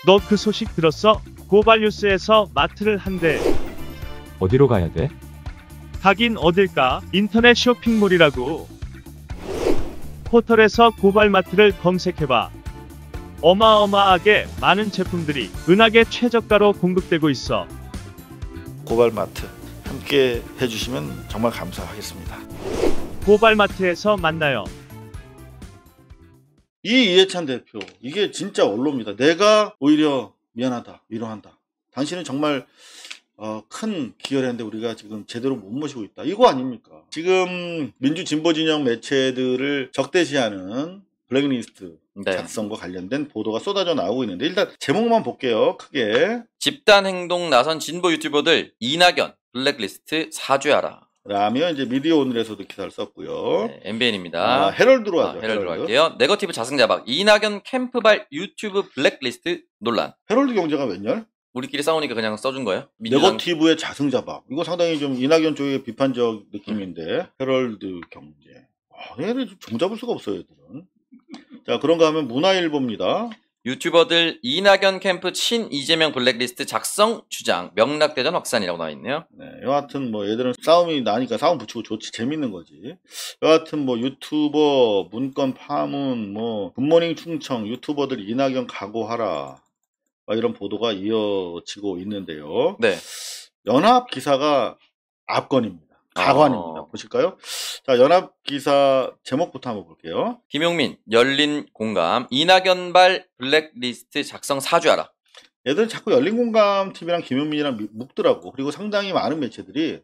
너 그 소식 들었어? 고발뉴스에서 마트를 한대. 어디로 가야 돼? 가긴 어딜까? 인터넷 쇼핑몰이라고. 포털에서 고발마트를 검색해봐. 어마어마하게 많은 제품들이 은하계 최저가로 공급되고 있어. 고발마트 함께 해주시면 정말 감사하겠습니다. 고발마트에서 만나요. 이 이해찬 대표, 이게 진짜 언론입니다. 내가 오히려 미안하다, 위로한다. 당신은 정말 큰 기여를 했는데 우리가 지금 제대로 못 모시고 있다. 이거 아닙니까? 지금 민주 진보 진영 매체들을 적대시하는 블랙리스트 작성과 관련된 보도가 쏟아져 나오고 있는데, 일단 제목만 볼게요. 크게. 집단 행동 나선 진보 유튜버들 이낙연 블랙리스트 사죄하라. 라며 이제 미디어 오늘에서도 기사를 썼고요. 네, MBN입니다. 헤럴드로 하죠. 헤럴드로 할게요. 네거티브 자승자박 이낙연 캠프발 유튜브 블랙리스트 논란. 헤럴드 경제가 웬열? 우리끼리 싸우니까 그냥 써준 거예요? 네거티브의 자승자박. 이거 상당히 좀 이낙연 쪽의 비판적 느낌인데. 헤럴드 경제. 얘들 좀 종잡을 수가 없어요, 얘들은. 자, 그런가 하면 문화일보입니다. 유튜버들 이낙연 캠프 친 이재명 블랙리스트 작성 주장 명락대전 확산이라고 나와 있네요. 네, 여하튼 뭐 얘들은 싸움이 나니까 싸움 붙이고 좋지, 재밌는 거지. 여하튼 뭐 유튜버 문건 파문, 뭐 굿모닝 충청 유튜버들 이낙연 각오하라, 이런 보도가 이어지고 있는데요. 네. 연합 기사가 압권입니다. 가관입니다. 보실까요? 자, 연합 기사 제목부터 한번 볼게요. 김용민 열린 공감 이낙연발 블랙리스트 작성 사죄하라. 얘들은 자꾸 열린공감 TV랑 김용민이랑 묶더라고. 그리고 상당히 많은 매체들이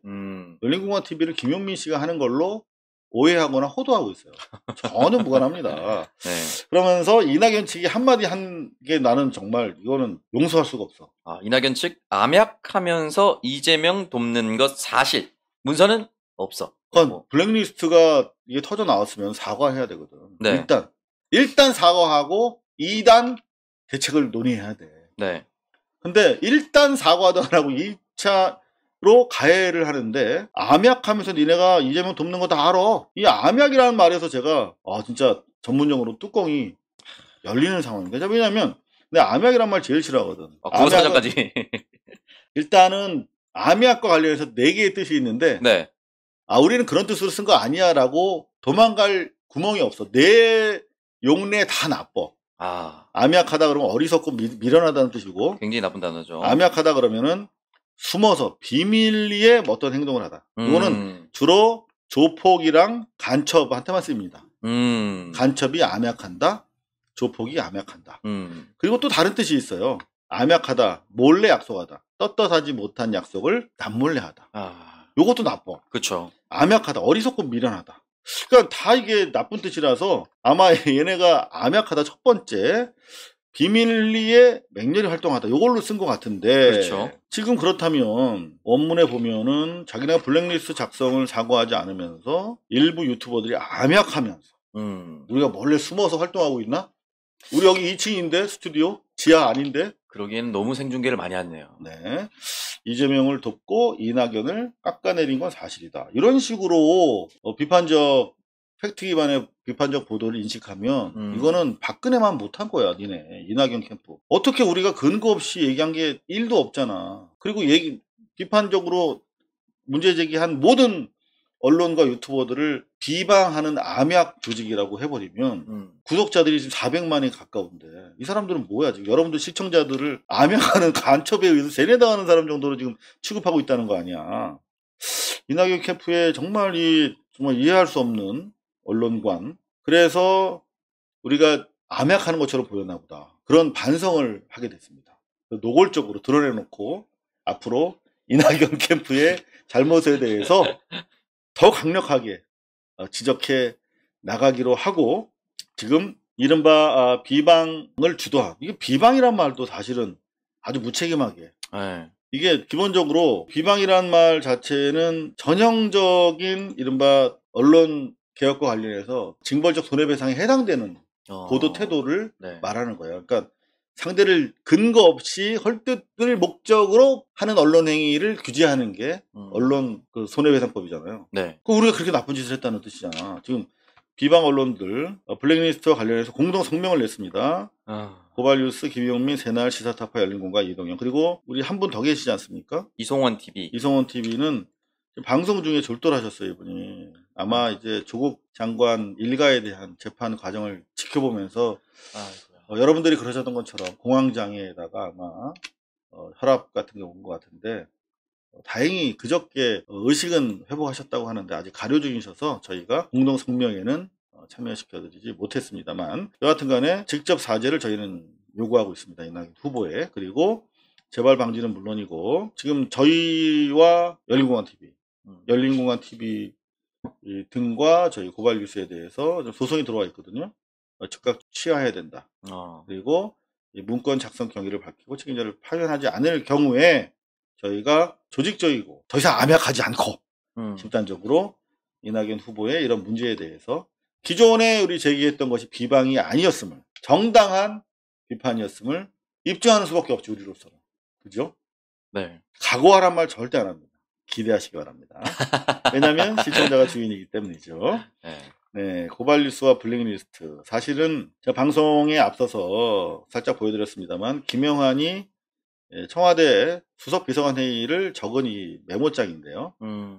열린공감 TV를 김용민 씨가 하는 걸로 오해하거나 호도하고 있어요. 전혀 무관합니다. 네. 그러면서 이낙연 측이 한마디 한 게 나는 정말 이거는 용서할 수가 없어. 이낙연 측 암약하면서 이재명 돕는 것 사실. 문서는 없어. 그러니까 블랙리스트가 이게 터져 나왔으면 사과해야 되거든. 네. 일단 사과하고 2단 대책을 논의해야 돼. 네. 근데 일단 사과도 안 하고 2차로 가해를 하는데, 암약하면서 니네가 이재명 돕는 거 다 알아. 이 암약이라는 말에서 제가 진짜 전문용어로 뚜껑이 열리는 상황입니다. 왜냐면 내가 암약이란 말 제일 싫어하거든. 국어사전까지. 일단은 암약과 관련해서 4개의 뜻이 있는데, 네. 우리는 그런 뜻으로 쓴 거 아니야 라고 도망갈 구멍이 없어. 내 용례 다 나빠. 암약하다 그러면 어리석고 미련하다는 뜻이고, 굉장히 나쁜 단어죠. 암약하다 그러면은 숨어서 비밀리에 어떤 행동을 하다. 이거는 주로 조폭이랑 간첩한테만 씁니다. 간첩이 암약한다, 조폭이 암약한다. 그리고 또 다른 뜻이 있어요. 암약하다, 몰래 약속하다. 떳떳하지 못한 약속을 남몰래 하다. 요것도 나빠. 그렇죠. 암약하다, 어리석고 미련하다. 그러니까 다 이게 나쁜 뜻이라서 아마 얘네가 암약하다 첫 번째, 비밀리에 맹렬히 활동하다, 요걸로 쓴 것 같은데. 그렇죠. 지금 그렇다면 원문에 보면은 자기네가 블랙리스트 작성을 사과하지 않으면서 일부 유튜버들이 암약하면서 우리가 몰래 숨어서 활동하고 있나? 우리 여기 2층인데 스튜디오? 지하 아닌데? 그러기에는 너무 생중계를 많이 했네요. 네. 이재명을 돕고 이낙연을 깎아내린 건 사실이다. 이런 식으로 비판적, 팩트 기반의 비판적 보도를 인식하면 이거는 박근혜만 못한 거야, 니네. 이낙연 캠프. 어떻게 우리가 근거 없이 얘기한 게 1도 없잖아. 그리고 비판적으로 문제 제기한 모든 언론과 유튜버들을 비방하는 암약 조직이라고 해버리면 구독자들이 지금 400만이 가까운데 이 사람들은 뭐야? 지금 여러분들 시청자들을 암약하는 간첩에 의해서 세뇌당하는 사람 정도로 지금 취급하고 있다는 거 아니야. 이낙연 캠프의 정말 이해할 수 없는 언론관. 그래서 우리가 암약하는 것처럼 보였나 보다. 그런 반성을 하게 됐습니다. 노골적으로 드러내놓고 앞으로 이낙연 캠프의 잘못에 대해서 더 강력하게 지적해 나가기로 하고, 지금 이른바 비방을 주도한, 이게 비방이란 말도 사실은 아주 무책임하게, 이게 기본적으로 비방이란 말 자체는 전형적인 이른바 언론 개혁과 관련해서 징벌적 손해배상에 해당되는 보도 태도를 말하는 거예요. 그러니까 상대를 근거 없이 헐뜯을 목적으로 하는 언론 행위를 규제하는 게 언론 손해배상법이잖아요. 네. 우리가 그렇게 나쁜 짓을 했다는 뜻이잖아. 지금 비방 언론들 블랙리스트와 관련해서 공동 성명을 냈습니다. 아, 고발뉴스 김용민, 새날, 시사타파, 열린공감, 이동영, 그리고 우리 한 분 더 계시지 않습니까? 이송원 TV. 이성원 TV는 방송 중에 졸도를 하셨어요, 이분이. 아마 이제 조국 장관 일가에 대한 재판 과정을 지켜보면서 아이고야. 여러분들이 그러셨던 것처럼 공황장애에다가 아마 혈압 같은 게 온 것 같은데 다행히 그저께 의식은 회복하셨다고 하는데 아직 가려 중이셔서 저희가 공동 성명에는 참여시켜드리지 못했습니다만 여하튼 간에 직접 사죄를 저희는 요구하고 있습니다. 이낙연 후보에. 그리고 재발 방지는 물론이고 지금 저희와 열린공감TV 등과 저희 고발뉴스에 대해서 좀 소송이 들어와 있거든요. 즉각 취하해야 된다. 그리고 이 문건 작성 경위를 밝히고 책임자를 파견하지 않을 경우에 저희가 조직적이고 더 이상 암약하지 않고 집단적으로 이낙연 후보의 이런 문제에 대해서 기존에 우리 제기했던 것이 비방이 아니었음을, 정당한 비판이었음을 입증하는 수밖에 없지, 우리로서는. 그죠? 네. 각오하란 말 절대 안 합니다. 기대하시기 바랍니다. 왜냐하면 시청자가 주인이기 때문이죠. 네. 네, 고발뉴스와 블랙리스트. 사실은 제가 방송에 앞서서 살짝 보여드렸습니다만 김영환이 청와대 수석 비서관 회의를 적은 이 메모장인데요.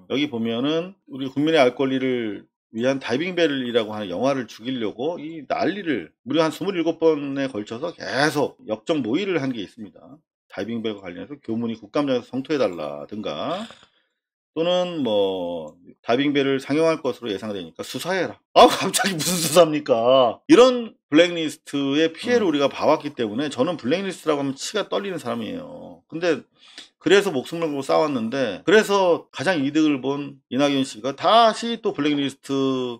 여기 보면은 우리 국민의 알 권리를 위한 다이빙벨이라고 하는 영화를 죽이려고 이 난리를 무려 한 27번에 걸쳐서 계속 역적 모의를 한 게 있습니다. 다이빙벨과 관련해서 교문이 국감장에서 성토해달라든가 또는 뭐 다이빙벨을 상영할 것으로 예상되니까 수사해라. 아 갑자기 무슨 수사입니까? 이런 블랙리스트의 피해를 우리가 봐왔기 때문에 저는 블랙리스트라고 하면 치가 떨리는 사람이에요. 근데 그래서 목숨을 걸고 싸웠는데 그래서 가장 이득을 본 이낙연 씨가 다시 또 블랙리스트를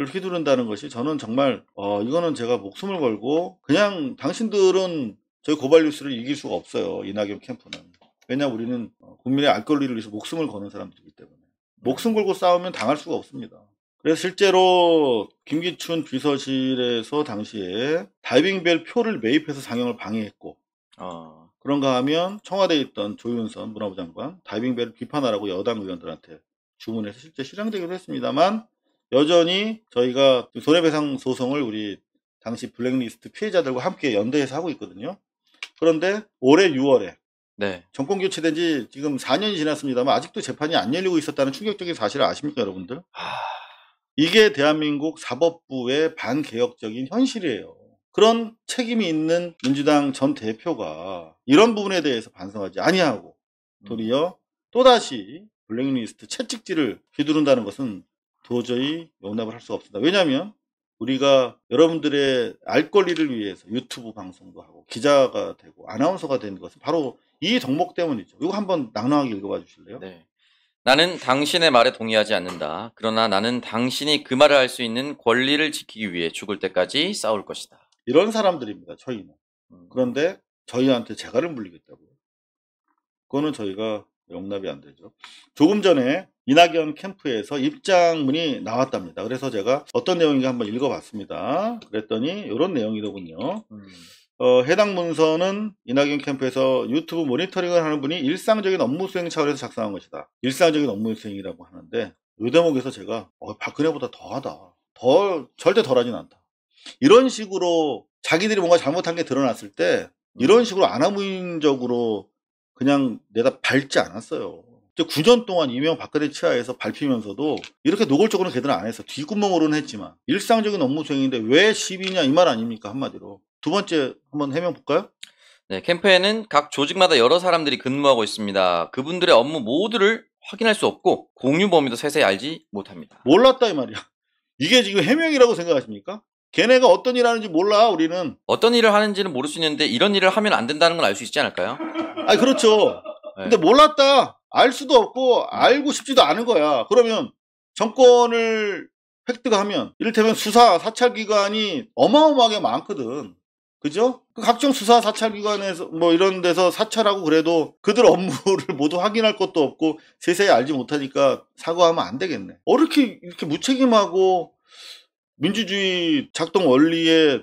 휘두른다는 것이 저는 정말 이거는 제가 목숨을 걸고 그냥 당신들은 저희 고발뉴스를 이길 수가 없어요. 이낙연 캠프는. 왜냐 우리는 국민의 알 권리를 위해서 목숨을 거는 사람들이기 때문에 목숨 걸고 싸우면 당할 수가 없습니다. 그래서 실제로 김기춘 비서실에서 당시에 다이빙벨 표를 매입해서 상영을 방해했고 그런가 하면 청와대에 있던 조윤선 문화부 장관 다이빙벨을 비판하라고 여당 의원들한테 주문해서 실제 실행되기도 했습니다만 여전히 저희가 손해배상 소송을 우리 당시 블랙리스트 피해자들과 함께 연대해서 하고 있거든요. 그런데 올해 6월에 네. 정권 교체된 지 지금 4년이 지났습니다만 아직도 재판이 안 열리고 있었다는 충격적인 사실을 아십니까, 여러분들? 이게 대한민국 사법부의 반개혁적인 현실이에요. 그런 책임이 있는 민주당 전 대표가 이런 부분에 대해서 반성하지 아니하고 도리어 또다시 블랙리스트 채찍질을 휘두른다는 것은 도저히 용납을 할 수가 없습니다. 왜냐하면 우리가 여러분들의 알 권리를 위해서 유튜브 방송도 하고 기자가 되고 아나운서가 된 것은 바로 이 덕목 때문이죠. 이거 한번 낭낭하게 읽어봐 주실래요? 네. 나는 당신의 말에 동의하지 않는다. 그러나 나는 당신이 그 말을 할 수 있는 권리를 지키기 위해 죽을 때까지 싸울 것이다. 이런 사람들입니다. 저희는. 그런데 저희한테 재갈을 물리겠다고요. 그거는 저희가 용납이 안 되죠. 조금 전에 이낙연 캠프에서 입장문이 나왔답니다. 그래서 제가 어떤 내용인가 한번 읽어봤습니다. 그랬더니 이런 내용이더군요. 해당 문서는 이낙연 캠프에서 유튜브 모니터링을 하는 분이 일상적인 업무 수행 차원에서 작성한 것이다. 일상적인 업무 수행이라고 하는데 이 대목에서 제가 박근혜보다 더하다. 절대 덜하진 않다. 이런 식으로 자기들이 뭔가 잘못한 게 드러났을 때 이런 식으로 아나무인적으로 그냥 내다 밟지 않았어요. 9년 동안 이명박근혜 치하에서 밟히면서도 이렇게 노골적으로 걔들은 안 했어. 뒷구멍으로는 했지만 일상적인 업무 수행인데 왜 시비냐 이 말 아닙니까, 한마디로. 두 번째 한번 해명 볼까요? 네, 캠프에는 각 조직마다 여러 사람들이 근무하고 있습니다. 그분들의 업무 모두를 확인할 수 없고 공유 범위도 세세히 알지 못합니다. 몰랐다 이 말이야. 이게 지금 해명이라고 생각하십니까? 걔네가 어떤 일 하는지 몰라. 우리는 어떤 일을 하는지는 모를 수 있는데 이런 일을 하면 안 된다는 걸 알 수 있지 않을까요? 아니 그렇죠. 네. 근데 몰랐다. 알 수도 없고 알고 싶지도 않은 거야. 그러면 정권을 획득하면 이를테면 수사 사찰기관이 어마어마하게 많거든. 그죠? 각종 수사 사찰기관에서 뭐 이런 데서 사찰하고 그래도 그들 업무를 모두 확인할 것도 없고 세세히 알지 못하니까 사과하면 안 되겠네. 이렇게 무책임하고 민주주의 작동 원리에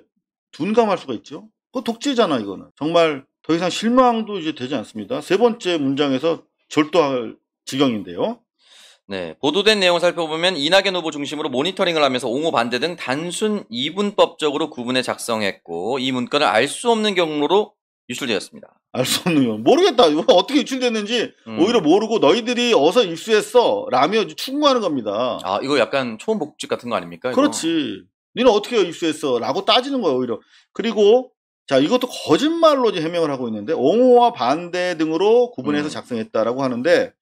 둔감할 수가 있죠? 그거 독재잖아, 이거는. 정말 더 이상 실망도 이제 되지 않습니다. 세 번째 문장에서 절도할 지경인데요. 네, 보도된 내용을 살펴보면 이낙연 후보 중심으로 모니터링을 하면서 옹호 반대 등 단순 이분법적으로 구분해 작성했고 이 문건을 알 수 없는 경로로 유출되었습니다. 알 수 없는 거 모르겠다. 이거 어떻게 유출됐는지 오히려 모르고 너희들이 어서 입수했어 라며 충고하는 겁니다. 아, 이거 약간 초원 복직 같은 거 아닙니까? 이거? 그렇지. 너는 어떻게 입수했어? 라고 따지는 거예요, 오히려. 그리고, 자, 이것도 거짓말로 이제 해명을 하고 있는데, 옹호와 반대 등으로 구분해서 작성했다라고 하는데,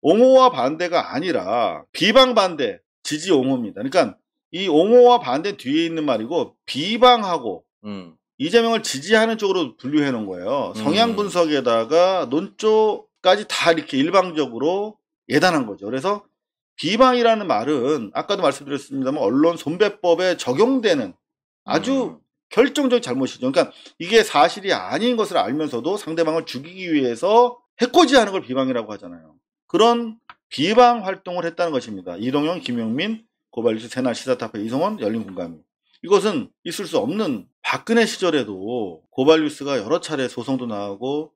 옹호와 반대가 아니라, 비방 반대, 지지 옹호입니다. 그러니까, 이 옹호와 반대 뒤에 있는 말이고, 비방하고, 이재명을 지지하는 쪽으로 분류해 놓은 거예요. 성향 분석에다가 논조까지 다 이렇게 일방적으로 예단한 거죠. 그래서, 비방이라는 말은 아까도 말씀드렸습니다만 언론 손배법에 적용되는 아주 결정적 잘못이죠. 그러니까 이게 사실이 아닌 것을 알면서도 상대방을 죽이기 위해서 해코지하는 걸 비방이라고 하잖아요. 그런 비방 활동을 했다는 것입니다. 이동영, 김용민, 고발뉴스, 새날 시사타파, 이성원, 열린공감이. 이것은 있을 수 없는 박근혜 시절에도 고발뉴스가 여러 차례 소송도 나오고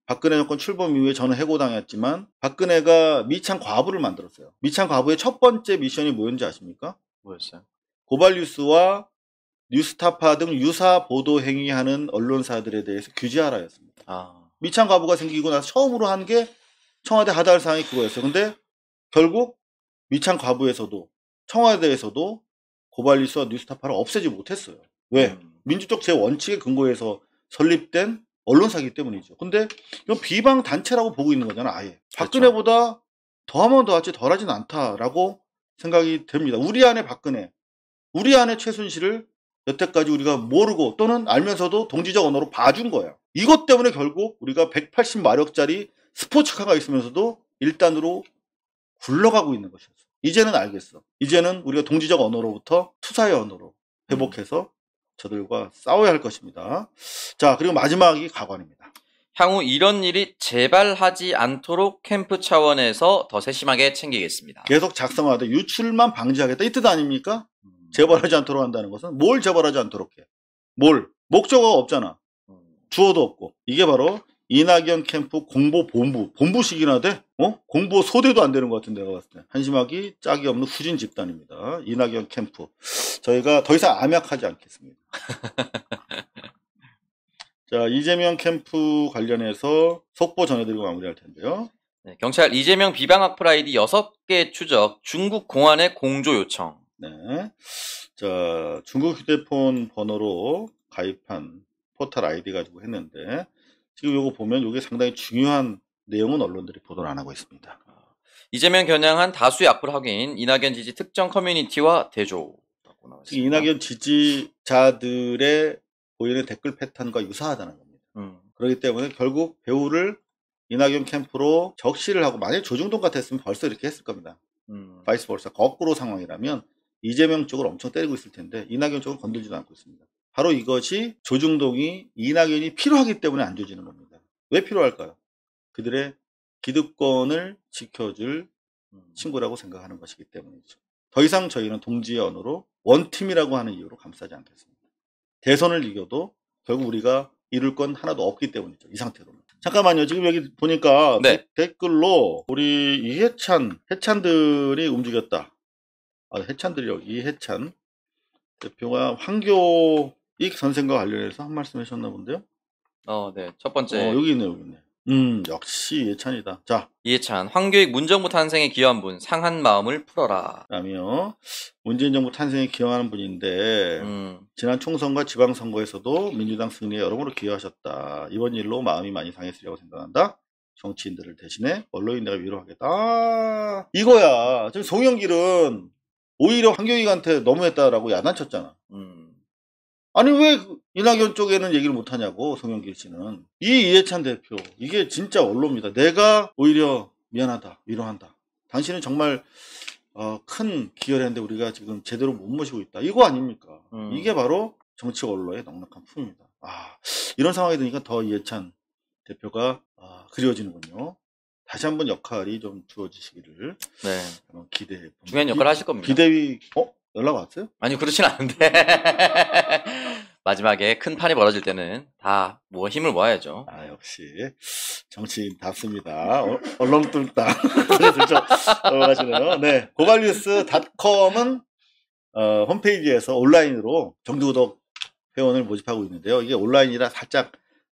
박근혜 정권 출범 이후에 저는 해고당했지만 박근혜가 미창 과부를 만들었어요. 미창 과부의 첫 번째 미션이 뭐였는지 아십니까? 뭐였어요? 고발뉴스와 뉴스타파 등 유사 보도 행위하는 언론사들에 대해서 규제하라였습니다. 미창 과부가 생기고 나서 처음으로 한 게 청와대 하달 사항이 그거였어요. 근데 결국 미창 과부에서도 청와대에서도 고발뉴스와 뉴스타파를 없애지 못했어요. 왜? 민주적 제원칙에 근거해서 설립된 언론사이기 때문이죠. 근데 이건 비방 단체라고 보고 있는 거잖아, 아예. 박근혜보다 더하면 더하지 덜하진 않다라고 생각이 됩니다. 우리 안에 박근혜, 우리 안에 최순실을 여태까지 우리가 모르고 또는 알면서도 동지적 언어로 봐준 거야. 이것 때문에 결국 우리가 180마력짜리 스포츠카가 있으면서도 1단으로 굴러가고 있는 것이었어. 이제는 알겠어. 이제는 우리가 동지적 언어로부터 투사의 언어로 회복해서 저들과 싸워야 할 것입니다. 자, 그리고 마지막이 가관입니다. 향후 이런 일이 재발하지 않도록 캠프 차원에서 더 세심하게 챙기겠습니다. 계속 작성하되 유출만 방지하겠다. 이 뜻 아닙니까? 재발하지 않도록 한다는 것은 뭘 재발하지 않도록 해? 뭘? 목적어가 없잖아. 주어도 없고. 이게 바로 이낙연 캠프 공보본부. 본부식이나 돼? 공보 소대도 안 되는 것 같은데 내가 봤을 때. 한심하기 짝이 없는 후진 집단입니다. 이낙연 캠프. 저희가 더 이상 암약하지 않겠습니다. 자, 이재명 캠프 관련해서 속보 전해드리고 마무리할 텐데요. 네, 경찰 이재명 비방 악플 아이디 6개 추적 중국 공안에 공조 요청. 네. 자, 중국 휴대폰 번호로 가입한 포털 아이디 가지고 했는데 지금 요거 보면 요게 상당히 중요한 내용은 언론들이 보도를 안 하고 있습니다. 이재명 겨냥한 다수의 악플 확인, 이낙연 지지 특정 커뮤니티와 대조. 지금 이낙연 지지자들의 보이는 댓글 패턴과 유사하다는 겁니다. 그렇기 때문에 결국 배우를 이낙연 캠프로 적시를 하고 만약에 조중동 같았으면 벌써 이렇게 했을 겁니다. 바이스 벌사 거꾸로 상황이라면 이재명 쪽을 엄청 때리고 있을 텐데 이낙연 쪽은 건들지도 않고 있습니다. 바로 이것이 조중동이 이낙연이 필요하기 때문에 안 조지는 겁니다. 왜 필요할까요? 그들의 기득권을 지켜줄 친구라고 생각하는 것이기 때문이죠. 더 이상 저희는 동지의 언어로 원팀이라고 하는 이유로 감싸지 않겠습니다. 대선을 이겨도 결국 우리가 이룰 건 하나도 없기 때문이죠. 이 상태로는. 잠깐만요. 지금 여기 보니까 네. 댓글로 우리 해찬들이 움직였다. 해찬들이요. 이해찬 대표가 황교익 선생과 관련해서 한 말씀 하셨나 본데요. 네. 첫 번째. 여기 있네, 여기 있네. 역시 이해찬이다. 자. 이해찬, 황교익 문정부 탄생에 기여한 분, 상한 마음을 풀어라. 라며 문재인 정부 탄생에 기여하는 분인데 지난 총선과 지방선거에서도 민주당 승리에 여러모로 기여하셨다. 이번 일로 마음이 많이 상했으리라고 생각한다. 정치인들을 대신에 언론인 내가 위로하겠다. 이거야. 지금 송영길은 오히려 황교익한테 너무했다라고 야단쳤잖아. 아니 왜 이낙연 쪽에는 얘기를 못하냐고 송영길 씨는. 이 이해찬 대표 이게 진짜 언론입니다. 내가 오히려 미안하다 위로한다. 당신은 정말 큰 기여를 했는데 우리가 지금 제대로 못 모시고 있다. 이거 아닙니까? 이게 바로 정치 언론의 넉넉한 품입니다. 이런 상황이 되니까 더 이해찬 대표가 그리워지는군요. 다시 한번 역할이 좀 주어지시기를 기대해 봅니다. 중요한 역할을 하실 겁니다. 비대위 연락 왔어요? 아니 그렇진 않은데 마지막에 큰 판이 벌어질 때는 다 뭐 힘을 모아야죠. 아, 역시 정치인답습니다. 얼렁뚱땅 넘어가시네요. 네, 고발뉴스닷컴은 홈페이지에서 온라인으로 정기구독 회원을 모집하고 있는데요. 이게 온라인이라 살짝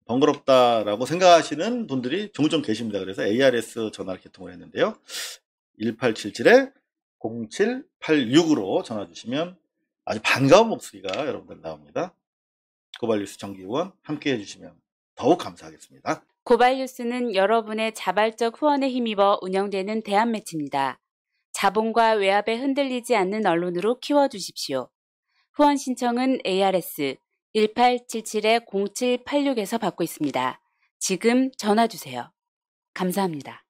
번거롭다라고 생각하시는 분들이 종종 계십니다. 그래서 ARS 전화를 개통을 했는데요. 1877-0786으로 전화 주시면 아주 반가운 목소리가 여러분들 나옵니다. 고발뉴스 정기후원 함께 해주시면 더욱 감사하겠습니다. 고발뉴스는 여러분의 자발적 후원에 힘입어 운영되는 대한매체입니다. 자본과 외압에 흔들리지 않는 언론으로 키워주십시오. 후원 신청은 ARS 1877-0786에서 받고 있습니다. 지금 전화 주세요. 감사합니다.